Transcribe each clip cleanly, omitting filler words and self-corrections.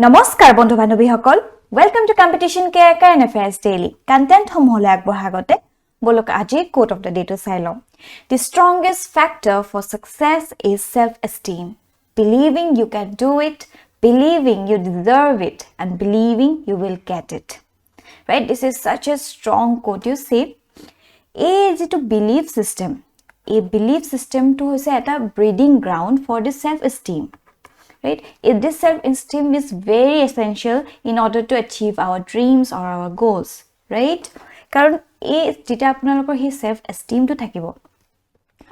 নমস্কাৰ বন্ধু বান্ধৱীসকল welcome to competition care current affairs daily content সমূহলৈ আগবঢ়াগতে বলক আজি কোট অফ দ্য ডে টু চাই লওঁ The strongest factor for success is self-esteem. Believing you can do it, believing you deserve it, and believing you will get it. Right? This is such a strong quote. You see, is it a belief system? A belief system to say at a breeding ground for the self-esteem. Right? If this self-esteem is very essential in order to achieve our dreams or our goals. Right? Karon e jeta apnalokor hi self-esteem to thakibo.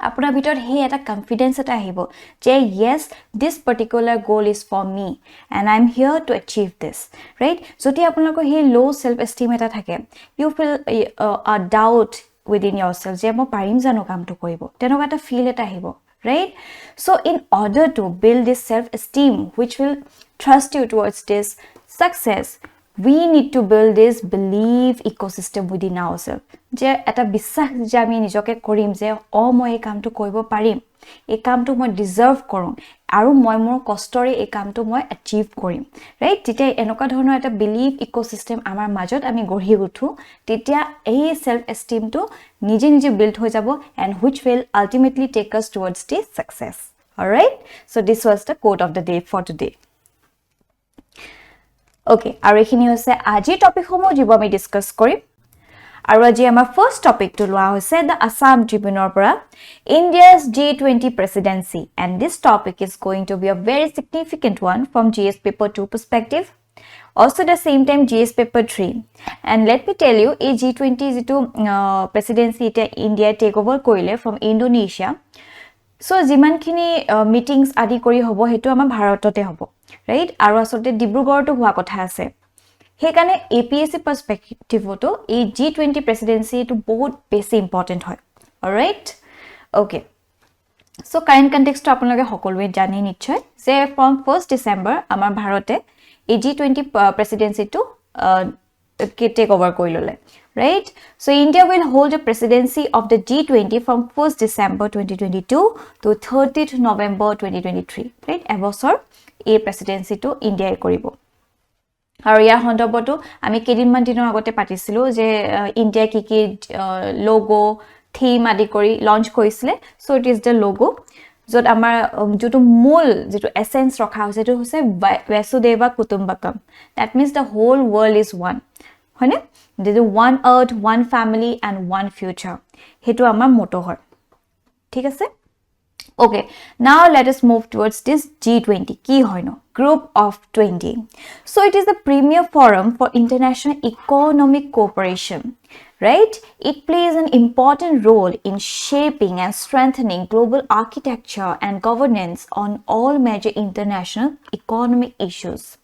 Apuna bhitor he eta confidence eta ahibo je yes this particular goal is for me and I'm here to achieve this. Right? Jodi apnalokor he low self-esteem eta thake, you feel a doubt within yourself je mo parim jano kam to koribo tenoka eta feel eta ahibo. Right? So in order to build this self-esteem which will trust you towards this success, we need to build this belief ecosystem within ourselves. Je eta biswas je ami nijoke korim je moi ei kamto koibo parim, ei kamto moi deserve korum aru moi mor kostore ei kamto moi achieve korim. Right? Titia enoka dhonor eta belief ecosystem amar majot ami gorhi uthu titia ei self esteem to nije nije build hoi jabo and which will ultimately take us towards the success. All right? So this was the quote of the day for today. Okay, আৰু এখিনি হৈছে আজি topic সমূহ যিবোৰ আমি discuss কৰিম আৰু আজি আমাৰ ফাৰ্স্ট টপিক টু লোৱা হৈছে the Assam Tribune পৰা India's G20 presidency and this topic is going to be a very significant one from GS paper 2 perspective, also the same time GS paper 3. And let me tell you a G20 jitu presidency eta India take over korile from Indonesia. So jiman khini meetings adi kori hobo hetu ama bharatote hobo. Right? Aru asolte Dibrugarh to hua kotha ase. He kane APSC perspective to a G20 presidency to both basic important hoy. All right? Okay. So current context to apnaloke hokolwe jani nichhoy je from 1st December amar bharote a G20 presidency to take over koilole. Right? So India will hold the presidency of the G20 from 1st December 2022 to 30th November 2023. Right? Ebosor a presidency to India koribo. Aru ya hondoboto ami kedinman dinor agote patisilu je India ki logo theme adi kori launch korisile. So it is the logo jot amar joto mul jitu essence rakha hoise to hoise Vasudhaiva Kutumbakam. That means the whole world is one. Hoine? There is one earth, one family and one future. Hetu amar motto hoy. Thik ase? Okay, now let us move towards this G20. Ki hoy no? Group of 20. So it is the premier forum for international economic cooperation. Right? It plays an important role in shaping and strengthening global architecture and governance on all major international economic issues.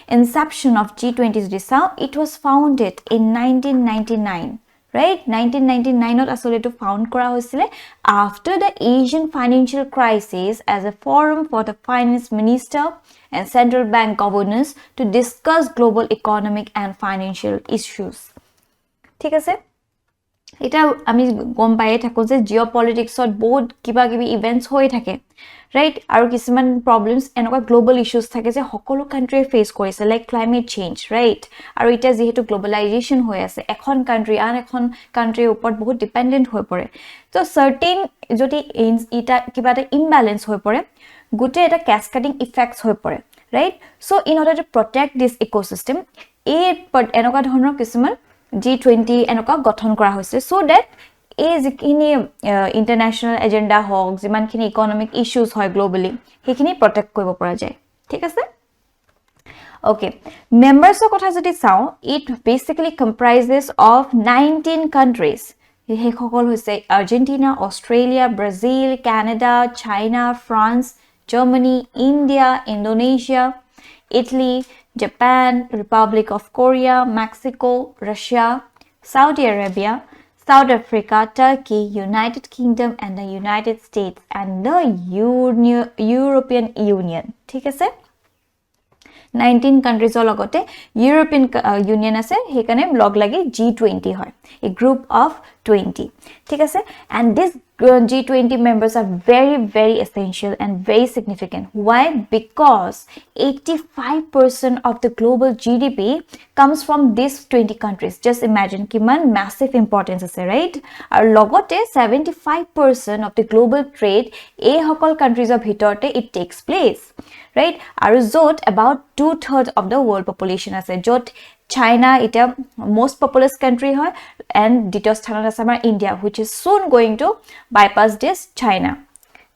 Inception of G20's Rizal, it was founded in 1999. Right? 1999 asole to found kora hoisile after the Asian financial crisis as a forum for the finance minister and central bank governors to discuss global economic and financial issues. Thik ase? Eta ami gom paye thako je geopolitics ot both kiba kibi events hoi thake. Right? Aru kisiman problems enoka global issues thake je hokolo country face korise like climate change. Right? Aru eta jehetu globalization hoi ase ekhon country an ekhon country upor bahut dependent hoi pore. So certain jodi eta kiba ta imbalance hoi pore gute eta cascading effects hoi pore. Right? So in order to protect this ecosystem enoka dhonor kisiman G20 enoka gothon kora hoise so that ekhini international agenda hog jiman khini economic issues hoy globally hekhini protect koribo pora jay. Thik ase? Okay, members of kotha jodi sao it basically comprises of 19 countries. He hokol hoise Argentina, Australia, Brazil, Canada, China, France, Germany, India, Indonesia, Italy, Japan, Republic of Korea, Mexico, Russia, Saudi Arabia, South Africa, Turkey, United Kingdom and the United States and the European Union. Thik ase? 19 countries logote European Union ase hekane blog lagi G20 hoy, a group of 20. Thik ase? And this G20 members are very, very essential and very significant. Why? Because 85% of the global GDP comes from these 20 countries. Just imagine kiman massive importance ase, right? Aru logote 75% of the global trade ei hokol countries of bhitorte it takes place, right? Aru jot about 2/3 of the world population ase, jot China ita most populous country hoy, and দ্বিতীয় স্থানত আছে আমাৰ India, which is soon going to bypass this China.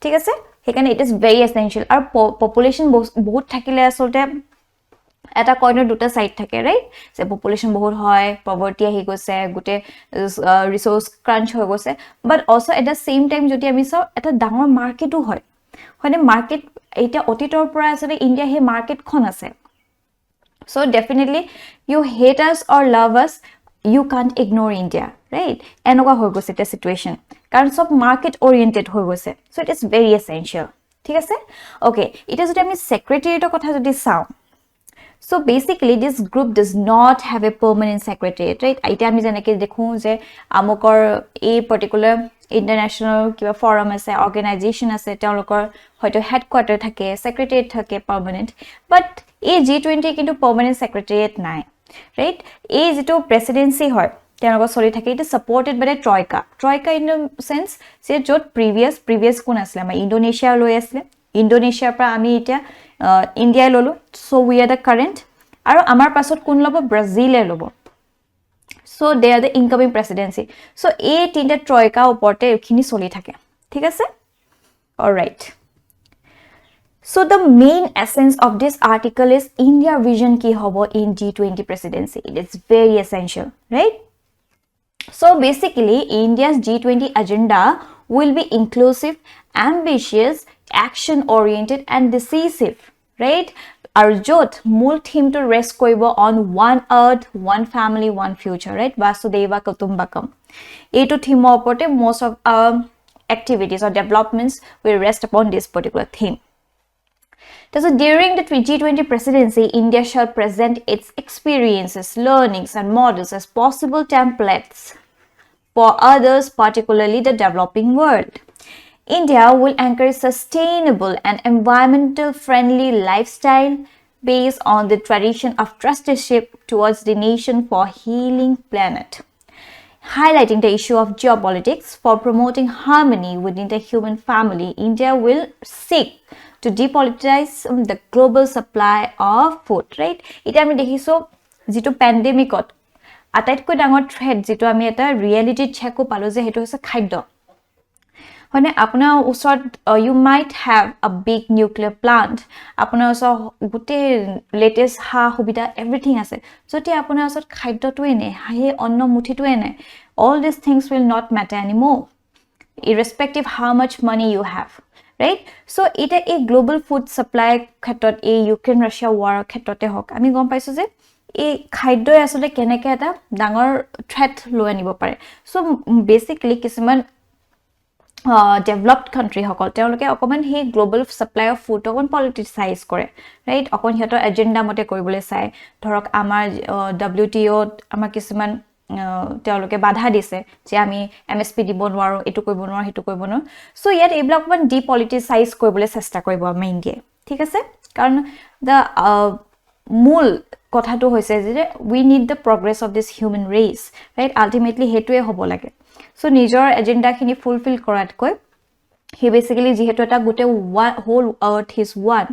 ঠিক আছে, সেইকাৰণে it is very essential. আৰু population বহুত থাকিলে আসলতে এটা কইনৰ দুটা সাইড থাকে, right? যে population বহুত হয়, poverty আহি গৈছে, গুটে resource crunch হৈ গৈছে, but also at the same time যদি আমি চাও এটা ডাঙৰ মাৰ্কেটো হয়, মানে মাৰ্কেট এটা অতীতৰ পৰা আসলে ইণ্ডিয়া হে মাৰ্কেটখন আছে. So definitely you hate us or love us, you can't ignore India, right? Enoka hoy goise the situation karon sob market oriented hoy goise, so it is very essential. Thik ase? Okay, it is jodi ami secretariat kotha jodi sao. So basically this group does not have a permanent secretariat, right? Aita ami janeke dekhu je amokor a particular international kiba forum ase, organization ase, teolokor hoyto headquarter thake, secretariat thake permanent, but a G20 kintu permanent secretariat nai, right? A jito presidency hoy teolokor soli thake, it is supported by the troika in the sense se jot previous kun asle ama Indonesia loi asle, Indonesia pra ami eta India lolo, so we are the current, aru amar pasot kun lobo Brazil e lobo, so they are the incoming presidency. So a tinta troika uporte khini soli thake, thik ase? All right. So the main essence of this article is India vision ki hobo in G20 presidency. It is very essential, right? So basically India's G20 agenda will be inclusive, ambitious, action oriented and decisive, right? Arjot mul theme to rest koibo on one earth, one family, one future, right? Vasudeva Kutumbakam. Eto theme oporte most of our activities or developments will rest upon this particular theme. So during the G20 presidency, India shall present its experiences, learnings and models as possible templates for others, particularly the developing world. India will encourage sustainable and environmental friendly lifestyle based on the tradition of trusteeship towards the nation for healing planet. Highlighting the issue of geopolitics for promoting harmony within the human family, India will seek to depoliticize the global supply of food, right? Ita ami dekhiso jito pandemic ot ataitko dangor threat jito ami eta reality check ko palo je hetu hoise khadyo. Hone apuna usot you might have a big nuclear plant, apuna usot gute latest ha hubida everything ase, joti apuna usot khadyo to ene he onno muthi to ene, all these things will not matter anymore irrespective how much money you have, right? So ita a global food supply khetot a Ukraine Russia war khetote hok ami gom paiso je এই খাদ্যই আসলে কেনেকে এটা ডাঙৰ threat লৈ আনিব পাৰে. So basically কিছুমান developed country হকল তেওঁলোকে অকমান হে গ্লোবাল সাপ্লাই অফ ফুড অকন পলিটিসাইজ কৰে, ৰাইট? অকন হিতৰ এজেন্ডা মতে কৰিবলৈ চাই, ধৰক আমাৰ WTO আমাৰ কিছুমান তেওঁলোকে বাধা দিছে যে আমি MSP দিব নোৱাৰো, এটো কৰিব নোৱাৰো, হেটো কৰিব নোৱাৰো. সো ইয়াত এইবিলাক অকমান ডিপলিটিসাইজ কৰিবলৈ চেষ্টা কৰিব আমাৰ ইণ্ডিয়া, ঠিক আছে? কাৰণ দা মূল কথাটো হৈছে যে we need the progress of this human race, right? Ultimately হেতুৱে হ'ব লাগে. So নিজৰ এজেন্ডা খিনি ফুলফিল কৰাতকৈ he basically jihetu eta gote whole earth is one,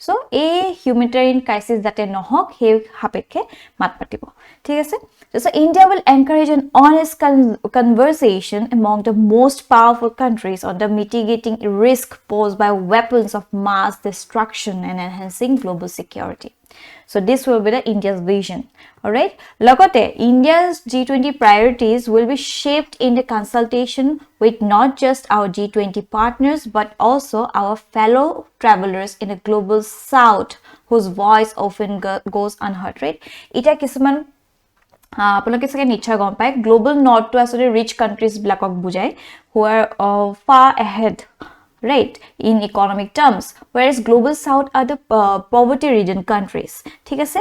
so a humanitarian crisis jate nohok he hapekhe mat patibo, thik ase? So India will encourage an honest conversation among the most powerful countries on the mitigating risk posed by weapons of mass destruction and enhancing global security. So this will be the India's vision. All right. Logote India's G20 priorities will be shaped in the consultation with not just our G20 partners but also our fellow travelers in the global south whose voice often goes unheard, right? Ita kisuman আপোনালোকে সকে নিশ্চয় গম পায় global north to আসলে rich countries ব্ল্যাকক বুজাই who are far ahead, right, in economic terms, whereas global south are the poverty ridden countries, ঠিক আছে?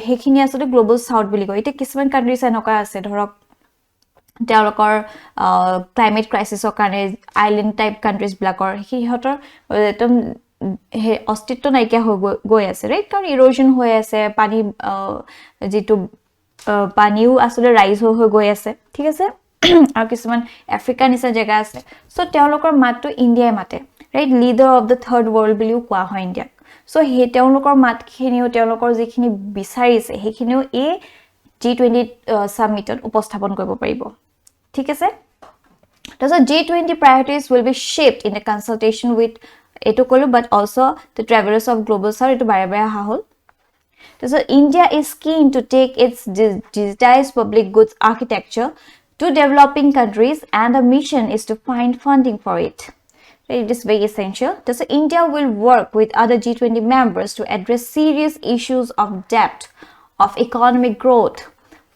হেখিনি আসলে global south বুলি কয়. এটা কিছুমান countries এনেকা আছে ধৰক তেওঁলোকৰ ক্লাইমেট ক্ৰাইচিছৰ কাৰণে আইলেণ্ড টাইপ কাণ্ট্ৰিজবিলাকৰ সিহঁতৰ একদম অস্তিত্ব নাইকিয়া হৈ গৈ আছে ৰাইট কাৰণ ইৰোজন হৈ আছে পানী যিটো পানীও আচলতে ৰাইজ হৈ গৈ আছে ঠিক আছে আৰু কিছুমান আফ্ৰিকাৰ নিচিনা জেগা আছে চ' তেওঁলোকৰ মাতটো ইণ্ডিয়াই মাতে right leader of the third world বুলিও কোৱা হয় ইণ্ডিয়াক চ' সেই তেওঁলোকৰ মাতখিনিও তেওঁলোকৰ যিখিনি বিচাৰিছে সেইখিনিও এই G20 সামিটত উপস্থাপন কৰিব পাৰিব ঠিক আছে তাৰপিছত G20 priorities will be shaped in a consultation with এটো কলো but also the travelers of global south এটো বাৰে বাৰে আহা হল So India is keen to take its digitized public goods architecture to developing countries and the mission is to find funding for it. It is very essential. So India will work with other G20 members to address serious issues of debt, of economic growth,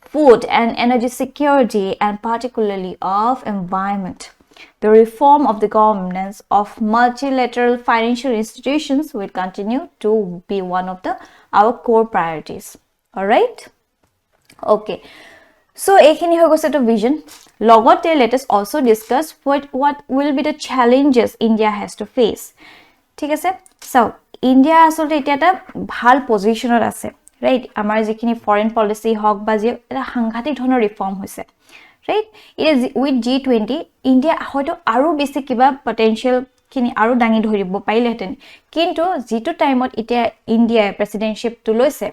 food and energy security, and particularly of environment. The reform of the governance of multilateral financial institutions will continue to be one of our core priorities. All right? Okay. So, ekhini hoy goise to vision. Logote let us also discuss what will be the challenges India has to face. ঠিক আছে? So, India asolte eta eta bhal position ot ase. Right? Amar jikhini foreign policy hok ba je eta hanghatik dhonor reform hoise. Right? It is with G20 India hoyto aru besi kiba potential kini aru dangi dhoribo pailehten kintu jitu time ot itia India presidency to loise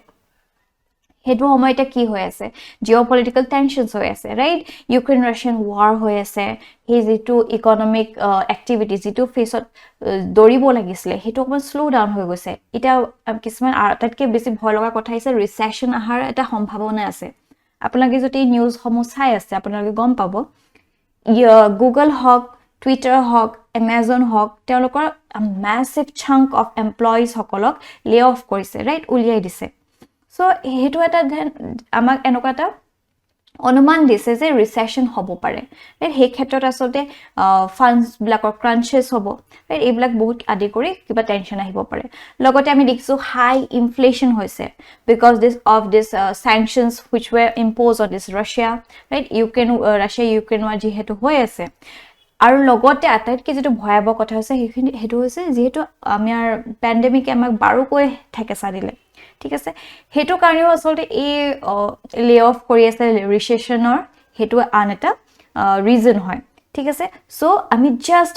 hetu homoyta ki hoy ase geopolitical tensions hoy ase right Ukraine Russian war hoy ase he jitu economic activities jitu face ot doribo lagisle hetu okman slow down hoy goise eta kisman atatke besi bhoy loga kotha ise recession ahar eta সম্ভাৱনা আছে আপোনালোকে যদি news সমূহ চাই আছে আপোনালোকে গম পাব গুগল হক টুইটাৰ হক Amazon হক তেওঁলোকৰ massive chunk of employees সকলক lay off কৰিছে ৰাইট উলিয়াই দিছে সো হেতু এটা আমাক এনেকুৱাটা অনুমান দিছে যে ৰিসেশন হ'ব পাৰে ৰাইট হে ক্ষেত্ৰত আসলতে ফান্ডস ব্লকৰ ক্ৰাঞ্চেছ হ'ব ৰাইট এইবিলাক বহুত আদি কৰি কিবা টেনচন আহিব পাৰে লগতে আমি দেখিছো হাই ইনফ্লেশন হৈছে because of this sanctions which were imposed on this Russia right Russia Ukraine war যেহেতু হৈ আছে আৰু লগতে আটাইতকৈ যেটো ভয়াবহ কথা হৈছে হেতু হৈছে যেহেতু আমাৰ পেন্ডেমিকে আমাক বাৰুকৈ ঠেকেচা দিলে ঠিক আছে হেতু কাৰণেও আসলতে এই লে অফ কৰি আছে ৰিসেশনৰ হেতু আন এটা ৰিজন হয় ঠিক আছে সো আমি জাস্ট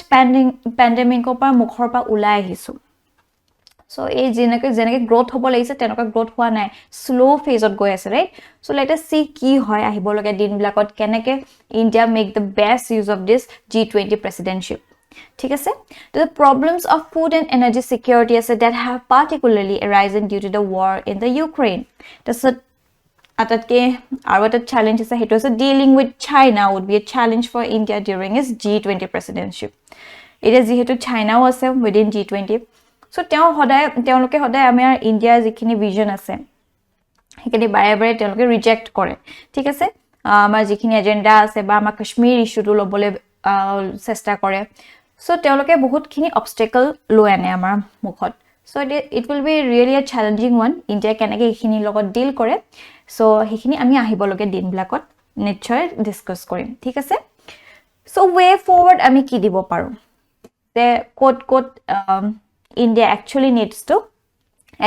পেন্ডেমিকৰ পৰা মুখৰ পৰা ওলাই আহিছো সো এই যেনেকৈ গ্ৰোথ হ'ব লাগিছে তেনেকৈ গ্ৰোথ হোৱা নাই স্লো ফেজত গৈ আছে right so let us see কি হয় আহিব লগা দিনবিলাকত কেনেকৈ India make the best use of this G20 প্ৰেসিডেন্টশিপ ঠিক আছে the problems of food and energy security as that have particularly arisen due to the war in the Ukraine that's atatke aru eta challenge is hetu is dealing with China would be a challenge for India during its G20 presidency it is jehetu China was within G20 so তেওঁলোকে সদায় আমাৰ ইন্ডিয়াৰ যিখিনি vision আছে Hackney বাৰে বাৰে তেওঁলোকে reject কৰে ঠিক আছে আমাৰ যিখিনি এজেন্ডা আছে বা আমাৰ কাশ্মীৰ ইস্যুটো লবলে চেষ্টা কৰে সো তেওঁলোকে বহুতখিনি অবস্টেকল লৈ আনে আমাৰ মুখত so it will be really a challenging one India কেনেকৈ এইখিনি লগত ডিল কৰে সো হেখিনি আমি আহিব লগে দিনবিলাকত নিশ্চয় ডিসকাস কৰিম ঠিক আছে সো ওয়ে ফৰৱাৰ্ড আমি কি দিব পাৰো তে coat India actually needs to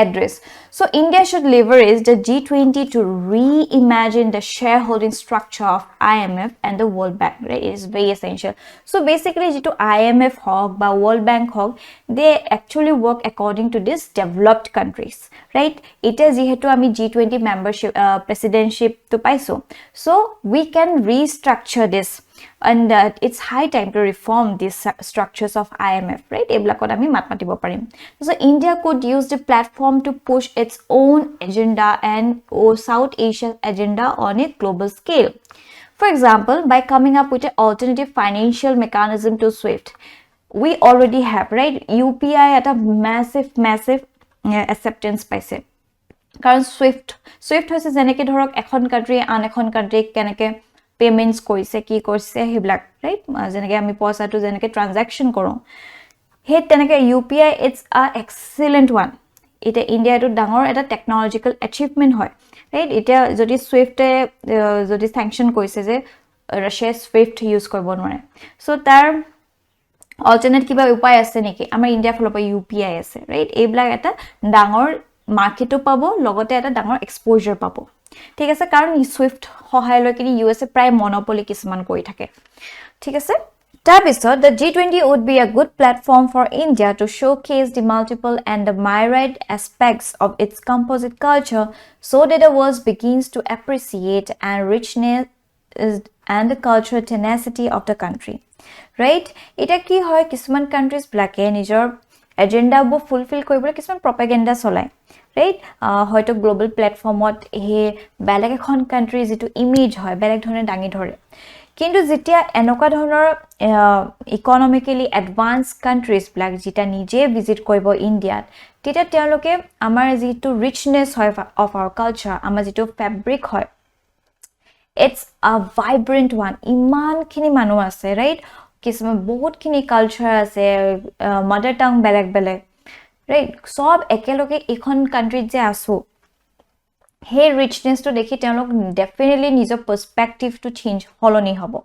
address. So India should leverage the G20 to reimagine the shareholding structure of IMF and the World Bank. Right? It is very essential. So basically, to IMF hog by World Bank hog, they actually work according to these developed countries. Right? It is jehetu ami G20 membership presidentship to paiso. So we can restructure this. And it's high time to reform these structures of IMF, right? Eblakot ami matmatibo parim. So India could use the platform to push its own agenda and South Asia agenda on a global scale. For example, by coming up with an alternative financial mechanism to SWIFT, we already have, right? UPI at a massive acceptance paise. Karan SWIFT hoise jeneke dhorok ekhon country an ekhon country keneke payments koise ki korse heblak right jeneke ami paisa to jeneke transaction koro he teneke UPI it's a excellent one ite India to dangor eta technological achievement hoy right ite jodi SWIFT jodi sanction koise je Russia Swift use কৰিব নোৱাৰে so তাৰ alternate কিবা উপায় আছে নেকি আমাৰ India ফলৰ পৰা ইউপিআই আছে ৰাইট এইবিলাক এটা ডাঙৰ মাৰ্কেটো পাব লগতে এটা ডাঙৰ এক্সপোজাৰ পাব ঠিক আছে কাৰণ সুইফট সহায় লৈ কিনি ইউএসএ প্ৰায় মনোপলি কিছুমান কৰি থাকে ঠিক আছে তাৰপিছত the G20 would be a good platform for India to showcase the multiple and the myriad aspects of its composite culture so that the world begins to appreciate and richness and the cultural tenacity of the country right এটা কি হয় কিছুমান countries ব্লাকে নিজৰ agenda বো fulfil কৰিবলৈ কিছুমান প্ৰপাগান্ডা চলায় right হয়তো গ্লোবাল প্ল্যাটফৰ্মত হে বেলেগ এখন কান্ট্ৰি যেটো ইমেজ হয় বেলেগ ধৰণে দাঙি ধৰে কিন্তু যেতিয়া এনেকুৱা ধৰণৰ ইকোনমিক্যালি এডভান্স কান্ট্ৰিজ ব্লাক যেটা নিজে ভিজিট কৰিব ইণ্ডিয়াত তেতিয়া তেওঁলোকে আমাৰ যেটো ৰিচনেস হয় অফ आवर কালচাৰ আমাৰ যেটো ফেব্ৰিক হয় it's a vibrant one iman khini manu ase right kisma bahut khini culture ase mother tongue beleg right sob ekeloge ekhon country je asu hey richness to dekhi telok definitely nijo perspective to change holoni hobo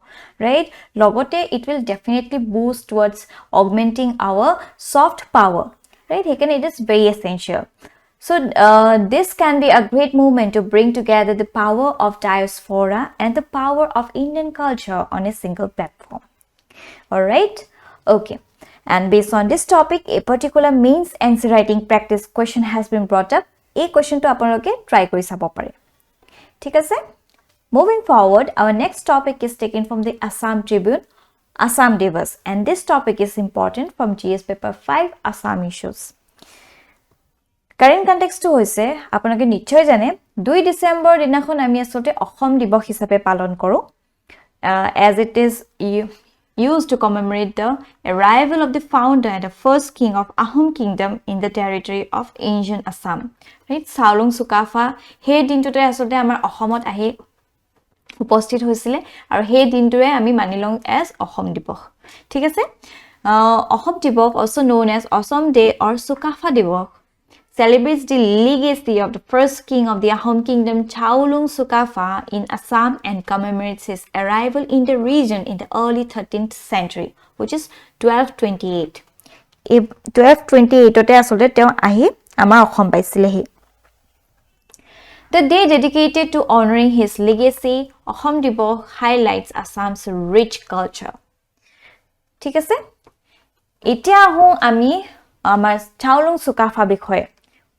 right logote it will definitely boost towards augmenting our soft power right again it is very essential so this can be a great movement to bring together the power of diaspora and the power of Indian culture on a single platform. All right? Okay. And based on this topic, a particular means answer writing practice question has been brought up. A question to apaloke try kori sabo pare. Thik ase? Moving forward, our next topic is taken from the Assam Tribune, Assam Divas, and this topic is important from GS paper 5 Assam issues. Current context to hoise apanake nichhoy jane 2 December dinakhon ami asote Assam Divas hisabe palon koru as it is used to commemorate the arrival of the founder and the first king of Ahom kingdom in the territory of ancient Assam right Saolung Sukafa he dintote asote amar Assomot ahi উপস্থিত হৈছিলে আৰু হে দিনটোৰে আমি মানিলং as Assam Divas ঠিক আছে Assam Divas also known as Assam Day or Sukafa Divas celebrates the legacy of the first king of the Ahom kingdom Chaolung Sukafa in Assam and commemorates his arrival in the region in the early 13th century which is 1228 1228 ote asole teo ahi amar Assam paisilehi the day dedicated to honoring his legacy Assam Divas highlights Assam's rich culture ঠিক আছে এতিয়া আহো আমি আমাৰ Chaolung Sukafa বিষয়ে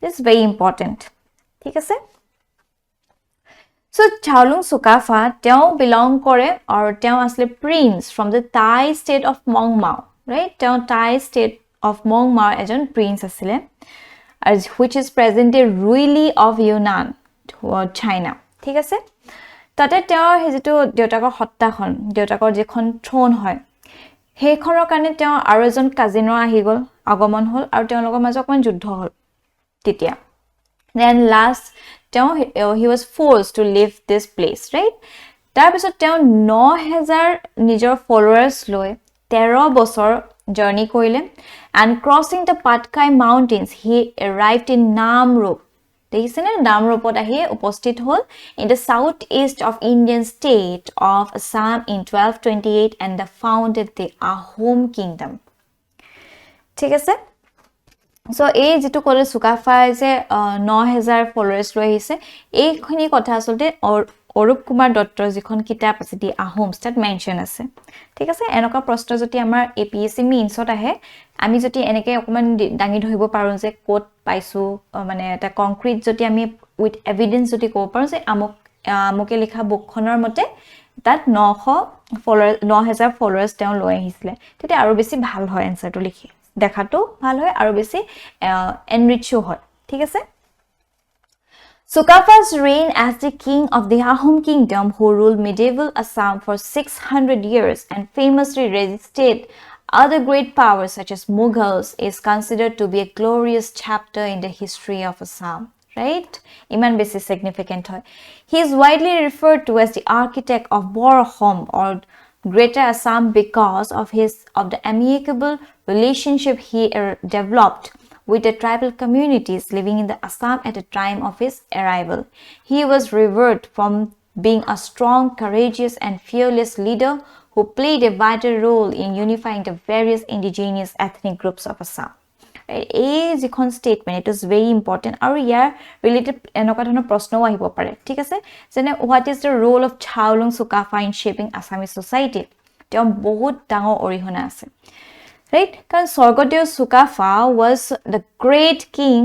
This is very important. ঠিক আছে? So Chaolung Sukafa teo belong kore or teo asle prince from the Thai state of Mongmao, right? Teo Thai state of Mongmao ejon prince asile which is presently Ruili of Yunnan China. ঠিক আছে? Tate teo hejitu deutakor hotta khon deutakor jekhon throne hoy hekhonor kane teo aro ejon cousinor ahi gol agomon hol aru teo logor majo kon juddho hol Titia. Then last he was forced to leave this place, right? Tarpisot teo 9000 nijor followers loi 13 bosor journey korile and crossing the Patkai mountains he arrived in Namrup. Dekhise Namrupot ahi uposthit hol in the southeast of Indian state of Assam in 1228 and founded the Ahom kingdom. ঠিক আছে So এই যেটো কলে সুকাফা যে 9000 ফলোৱাৰ্স লৈ আহিছে এইখিনি কথা আসলতে অৰূপ কুমাৰ দত্তৰ যিখন কিতাপ আছে দি আহোমছ তাত মেনশন আছে ঠিক আছে এনেকা প্ৰশ্ন যদি আমাৰ এপিএসসি মিনছত আহে আমি যদি এনেকে অকমান দাঙি ধৰিব পাৰো যে কোট পাইছো মানে এটা কংক্ৰিট যদি আমি উইথ এভিডেন্স যদি কব পাৰো যে আমকে লিখা বুকখনৰ মতে তাত 9000 ফলোৱাৰ্স তেওঁ লৈ আহিছিলে তেতিয়া আৰু বেছি ভাল হয় এনসাৰটো লিখি দেখাটো ভাল হয় আৰু বেছি এনৰিচো হয় ঠিক আছে Sukafa's reign as the king of the Ahom kingdom who ruled medieval Assam for 600 years and famously resisted other great powers such as Mughals is considered to be a glorious chapter in the history of Assam right iman besi significant hoy he is widely referred to as the architect of Bor Assam or Greater Assam because of the amicable relationship he developed with the tribal communities living in the Assam at the time of his arrival. He was revered from being a strong, courageous, and fearless leader who played a vital role in unifying the various indigenous ethnic groups of Assam. এই যিখন স্টেটমেণ্ট it is very important আৰু ইয়াৰ related এনেকুৱা ধৰণৰ প্ৰশ্নও আহিব পাৰে ঠিক আছে যেনে what is the role of Chaolung Sukaphaa in shaping Assamese society তেওঁ বহুত ডাঙৰ অৰিহণা আছে ৰাইট কাৰণ Swargadeo Sukaphaa was the great king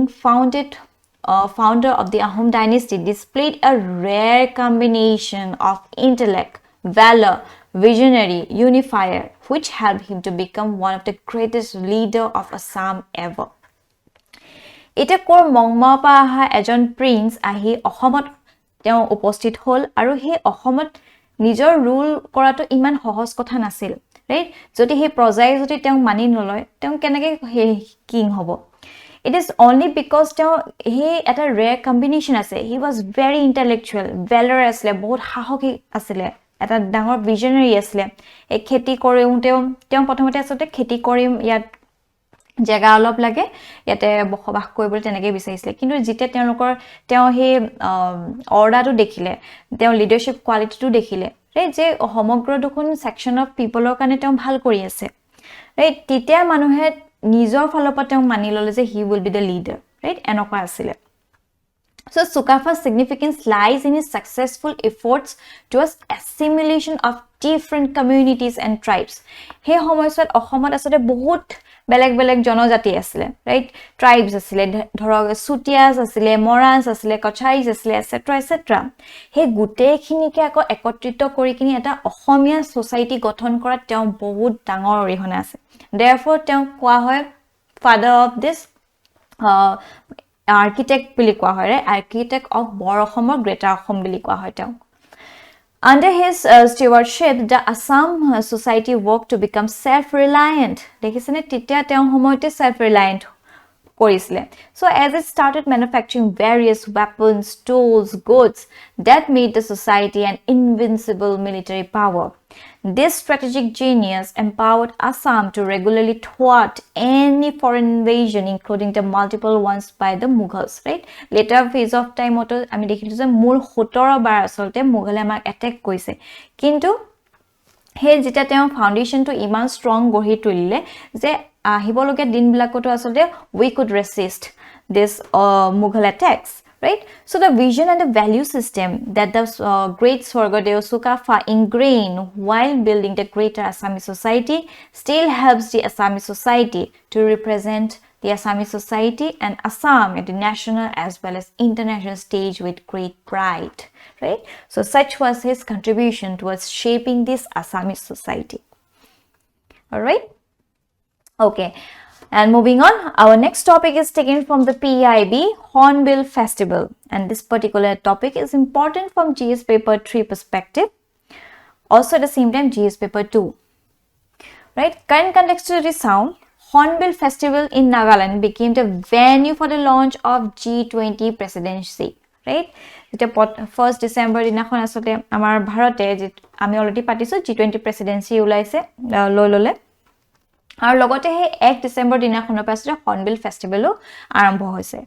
founder of the Ahom dynasty displayed a rare combination of intellect, valor, visionary, unifier, which helped him to become one of the greatest leader of Assam ever. Eta kor mongma pa aha ejon prince ahi Ahomot teo uposthit hol aru he Ahomot nijor rule korato iman sohos kotha nasil right jodi he projai jodi teo mani noloy teo kenake he king hobo It is only because he at a rare combination ase. He was very intellectual, valorous asle, bahut sahoki asile. At a dangor visionary asle. E kheti korim teo prothomote asote kheti korim yat jega olop lage yate bokhobas koribole teneke bisarisile. Kintu jite teo he order to dekhile, teo leadership quality to dekhile. Right je homogro dukhun section of people or kane teo bhal kori ase. Right titia manuhe নিজৰ ফালৰ পৰা তেওঁ মানি ললে যে he will be the leader right এনেকুৱা আছিল so Sukafa's significance lies in his successful efforts towards assimilation of different communities and tribes he সময়ত অসমত আসলে বহুত বেলেগ জনজাতি আছিল right tribes আছিল ধৰক সুটিয়াস আছিল মৰানস আছিল কছাৰীজ আছিল etc হে গুটেখিনিকে আকৌ একত্ৰিত কৰি কিনি এটা অসমীয়া সোসাইটি গঠন কৰাত তেওঁ বহুত ডাঙৰ অৰিহণা আছে therefore তেওঁ কোৱা হয় father of this architect বুলি কোৱা হয় architect of Bor Assam Greater Assam বুলি কোৱা হয় তেওঁ Under his stewardship, the Assam society worked to become self-reliant. Dekhisene titia teo homoite self-reliant korisle. So as it started manufacturing various weapons, tools, goods that made the society an invincible military power. This strategic genius empowered Assam to regularly thwart any foreign invasion, including the multiple ones by the Mughals. Right? Later phase of time, I dekhilu je mul 17 bar asolte Mughal amak attack koise. Kintu he jeta teo foundation to iman strong gohi tulile je ahibologe din bilakoto asolte we could resist this Mughal attacks. Right? So the vision and the value system that the great Swargadeo Sukafa ingrained while building the greater Assamese society still helps the Assamese society to represent the Assamese society and Assam at the national as well as international stage with great pride. Right? So such was his contribution towards shaping this Assamese society. All right? Okay. And moving on, our next topic is taken from the PIB Hornbill Festival. And this particular topic is important from GS paper 3 perspective. Also at the same time GS paper 2. Right? Current contextuality sound, Hornbill Festival in Nagaland became the venue for the launch of G20 presidency. Right? First December dinakhon asote amar bharote ami already patiso G20 presidency ulaise lolole আৰু লগতে হে 1 ডিসেম্বৰ দিনাখনৰ পাছতে hornbill ফেষ্টিভেলো আৰম্ভ হৈছে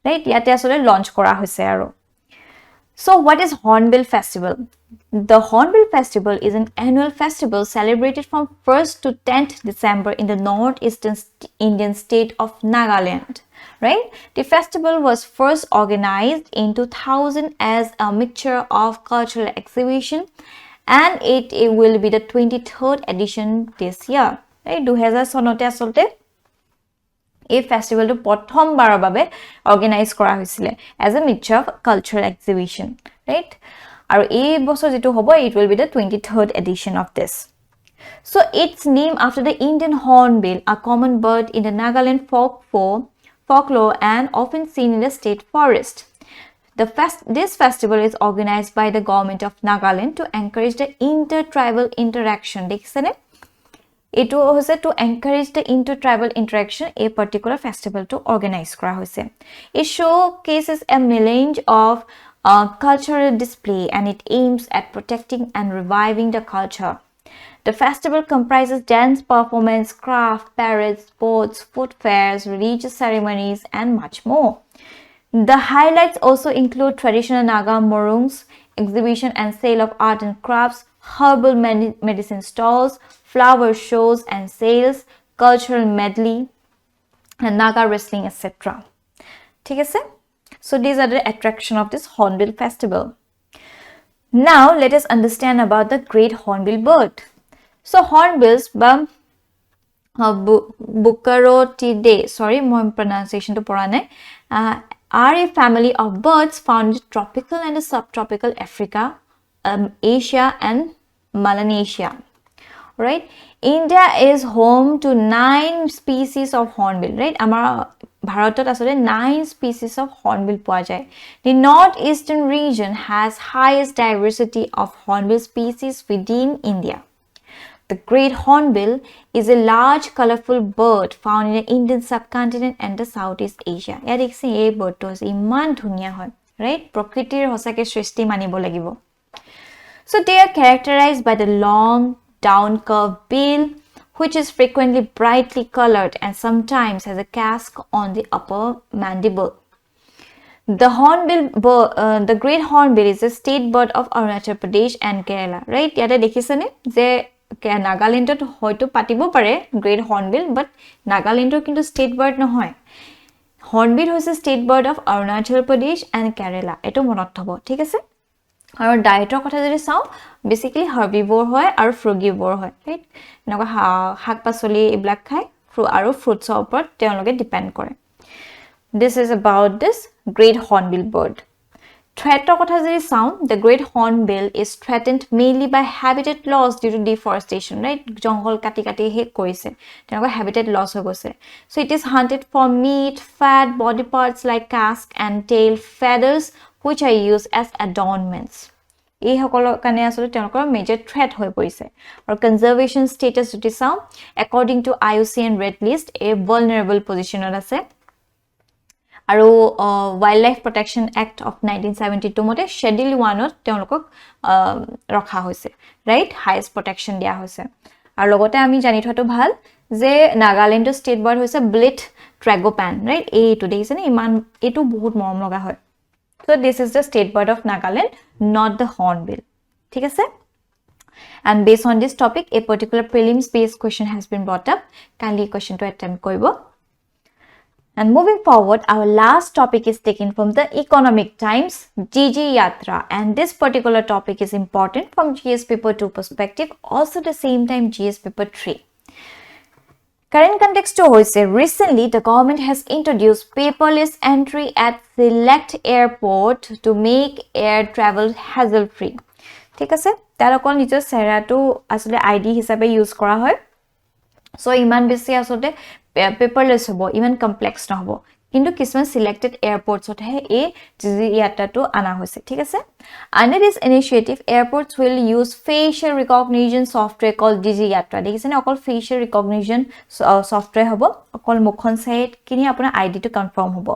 right ইয়াতে আসলে launch কৰা হৈছে আৰু So what is Hornbill Festival? The Hornbill Festival is an annual festival celebrated from 1st to 10th December in the northeastern Indian state of Nagaland. Right? The festival was first organized in 2000 as a mixture of cultural exhibition and it will be the 23rd edition this year. Right? 2000 sonote asolte এই ফেষ্টিভেলটো প্ৰথমবাৰৰ বাবে অৰ্গানাইজ কৰা হৈছিল as a mixture of cultural exhibition right আৰু এই বছৰ যেটো হ'ব it will be the 23rd edition of this so it's named after the Indian hornbill a common bird in the Nagaland folklore and often seen in the state forest this festival is organized by the government of Nagaland to encourage the intertribal interaction দেখিছেনে It was to encourage the intertribal interaction a particular festival to organize kora hoise. It showcases a melange of cultural display and it aims at protecting and reviving the culture. The festival comprises dance performance, craft, parades, sports, food fairs, religious ceremonies and much more. The highlights also include traditional Naga morungs exhibition and sale of art and crafts, herbal medicine stalls, flower shows and sales, cultural medley, and Naga wrestling, etc. ठीक है? So these are the attraction of this Hornbill Festival. Now let us understand about the Great Hornbill Bird. So hornbills Bucarotidae, sorry, my pronunciation to porane, are a family of birds found in tropical and subtropical Africa, Asia and Melanesia. Right? India is home to 9 species of hornbill, right? Amara Bharatot asole 9 species of hornbill poa jay. The northeastern region has highest diversity of hornbill species within India. The great hornbill is a large colorful bird found in the Indian subcontinent and the Southeast Asia. Ya dekhse ei bird to iman dhuniya hoy, right? Prakritir hosake srishti manibo lagibo. So they are characterized by the long down curved bill, which is frequently brightly colored and sometimes has a casque on the upper mandible. The great hornbill is a state bird of Arunachal Pradesh and Kerala, right? Yate dekhisane je Nagaland hoyto patibo pare great hornbill, but Nagaland kintu state bird nohoy. Hornbill hoise state bird of Arunachal Pradesh and Kerala. Eto monot thobo, thik ase? Our diet basically herbivore hoy or frugivore hoy, right? Naga hak pasoli black khai fruits upor teologe depend kore. This is about this great hornbill bird. Threat sound, the great hornbill is threatened mainly by habitat loss due to deforestation, right? Jungle kati he koise. Tenaga habitat loss hogose. So it is hunted for meat, fat, body parts like casque and tail feathers, which are used as adornments. This is a major threat. Or conservation status according to IUCN Red List, a vulnerable position. Wildlife Protection Act of 1972 mote Schedule 1 rakha hoise, right? Highest protection dia hoise. Ar logote ami jani thoto bhal je Nagaland state bird hoise Blit tragopan, right? E to deise ne iman etu bahut morom loga hoy. So this is the state bird of Nagaland, not the hornbill. ठीक है sir? And based on this topic, a particular prelims based question has been brought up. Kindly question to attempt koibo. And moving forward, our last topic is taken from the Economic Times, GG Yatra. And this particular topic is important from GS paper 2 perspective, also the same time GS paper 3. Current context recently the government has introduced paperless entry at select airport to make air travel hassle free. ঠিক আছে তার অকল নিজৰ চেহাৰাটো আসলে ID হিচাপে use কৰা হয় so ইমান বেছি আসলে পেপারলেস হ'ব ইমান কমপ্লেক্স নহব কিন্তু কিছুমান সিলেক্টেড এয়ারপোর্টছত হে এই জিজি ইয়াটাটো আনা হৈছে ঠিক আছে under this initiative airports will use facial recognition software called Digi Yatra দেখিছেনে অকল facial recognition software হ'ব অকল মুখন সাইড কিনি আপোনাৰ আইডি টো কনফার্ম হ'ব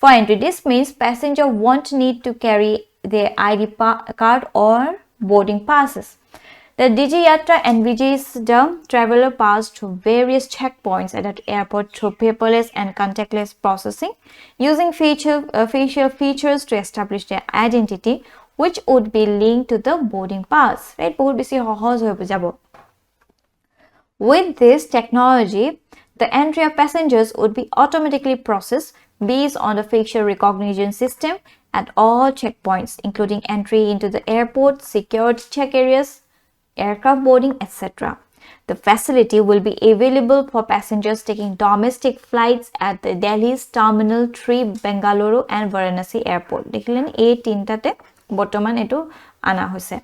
for entry this means passenger won't need to carry their ID card or boarding passes. The Digi Yatra envisages the traveler pass through various checkpoints at the airport through paperless and contactless processing, using facial features to establish their identity, which would be linked to the boarding pass. Right? With this technology, the entry of passengers would be automatically processed based on the facial recognition system at all checkpoints, including entry into the airport, secured check areas, aircraft boarding, etc. The facility will be available for passengers taking domestic flights at the Delhi's Terminal 3, Bengaluru and Varanasi Airport. Dekhilen ei tintate botoman etu ana hoise.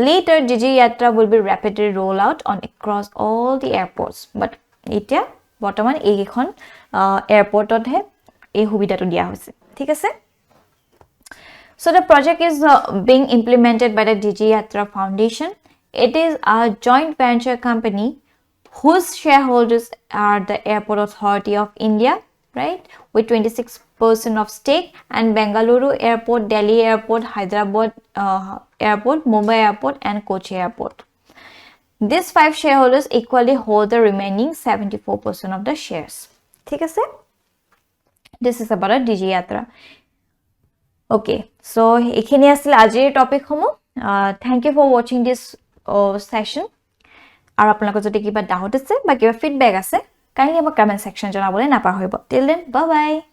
Later, Digi Yatra will be rapidly rolled out on across all the airports. But etia botoman ei ekhon airportot he ei hubida to dia hoise. Thik ase? So the project is being implemented by the Digi Yatra Foundation. It is a joint venture company whose shareholders are the Airport Authority of India, right, with 26% of stake, and Bengaluru Airport, Delhi Airport, Hyderabad Airport, Mumbai Airport, and Kochi Airport. These 5 shareholders equally hold the remaining 74% of the shares. This is about a Digi Yatra. Okay, so এইখিনি আছিল আজিৰ টপিকসমূহ thank you for watching this session আৰু আপোনালোকৰ যদি কিবা doubt আছে বা কিবা ফিডবেক আছে কাইণ্ডলি আমাক কমেন্ট সেকশন জনাবলৈ নাপাহৰিব till then bye bye